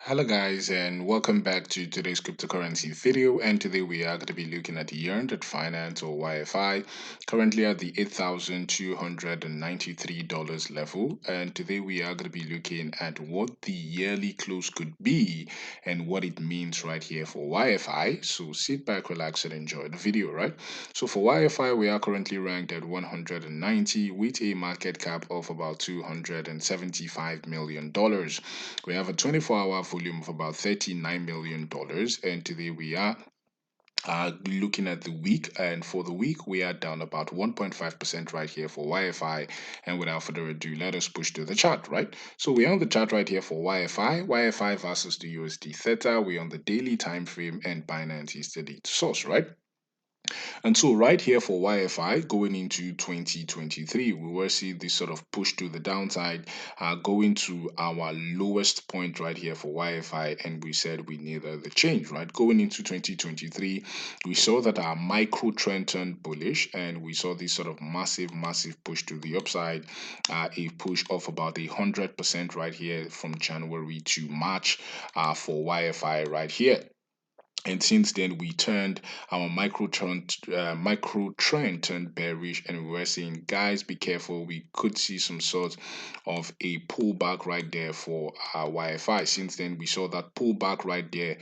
Hello guys and welcome back to today's cryptocurrency video, and today we are going to be looking at the YEARN finance or YFI currently at the $8,293 level, and today we are going to be looking at what the yearly close could be and what it means right here for YFI. So sit back, relax and enjoy the video, right? So for YFI we are currently ranked at 190 with a market cap of about $275 million. We have a 24-hour volume of about $39 million, and today we are looking at the week, and for the week we are down about 1.5% right here for YFI. And without further ado, let us push to the chart, right? So we're on the chart right here for YFI versus the USD theta. We're on the daily time frame, and Binance is the lead source, right? And so right here for YFI going into 2023, we were seeing this sort of push to the downside, going to our lowest point right here for YFI, and we said we needed the change, right? Going into 2023, we saw that our micro trend turned bullish, and we saw this sort of massive push to the upside, a push of about 100% right here from January to March for YFI right here. And since then, we turned our micro trend turned bearish, and we were saying, guys, be careful. We could see some sort of a pullback right there for our YFI. Since then, we saw that pullback right there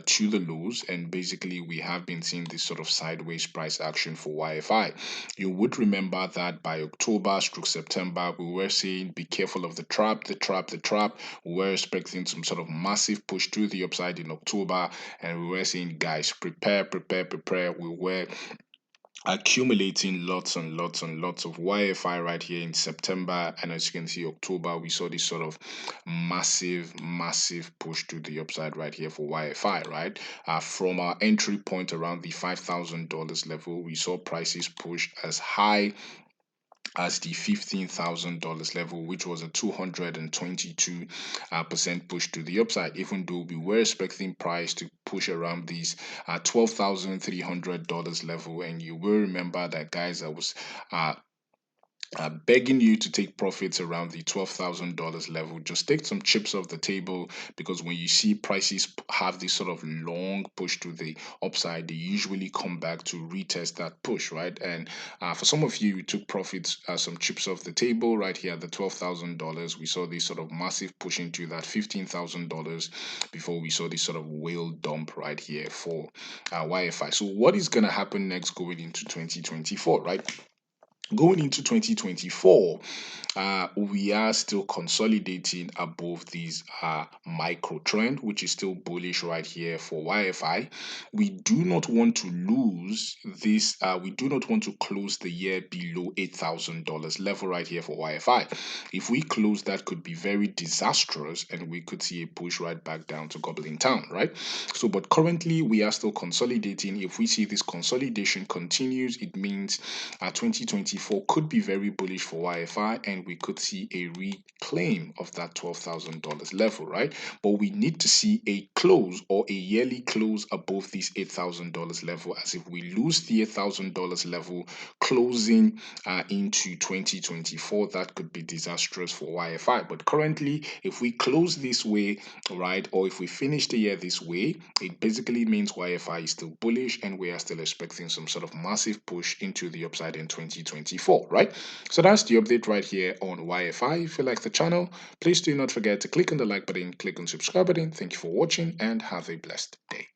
to the lows, and basically, we have been seeing this sort of sideways price action for YFI. You would remember that by October/September, we were saying, be careful of the trap, the trap, the trap. We were expecting some sort of massive push to the upside in October, and we were saying, guys, prepare. We were accumulating lots and lots of YFI right here in September, and as you can see, October, we saw this sort of massive push to the upside right here for YFI, right? From our entry point around the $5,000 level, we saw prices push as high as the $15,000 level, which was a 222% push to the upside, even though we were expecting price to push around these $12,300 level. And you will remember that, guys, I was begging you to take profits around the $12,000 level. Just take some chips off the table, because when you see prices have this sort of long push to the upside, they usually come back to retest that push, right? And for some of you, you took profits, some chips off the table right here at the $12,000. We saw this sort of massive push into that $15,000 before we saw this sort of whale dump right here for YFI. So what is going to happen next going into 2024, right? Going into 2024, we are still consolidating above these micro trend, which is still bullish right here for YFI. We do not want to lose this. We do not want to close the year below $8,000 level right here for YFI. If we close, that could be very disastrous, and we could see a push right back down to Goblin Town, right? So, but currently we are still consolidating. If we see this consolidation continues, it means 2024 could be very bullish for YFI, and we could see a reclaim of that $12,000 level, right? But we need to see a close or a yearly close above this $8,000 level, as if we lose the $8,000 level closing into 2024, that could be disastrous for YFI. But currently, if we close this way, right, or if we finish the year this way, it basically means YFI is still bullish, and we are still expecting some sort of massive push into the upside in 2024, right? So that's the update right here on YFI. If you like the channel, please do not forget to click on the like button, click on subscribe button. Thank you for watching, and have a blessed day.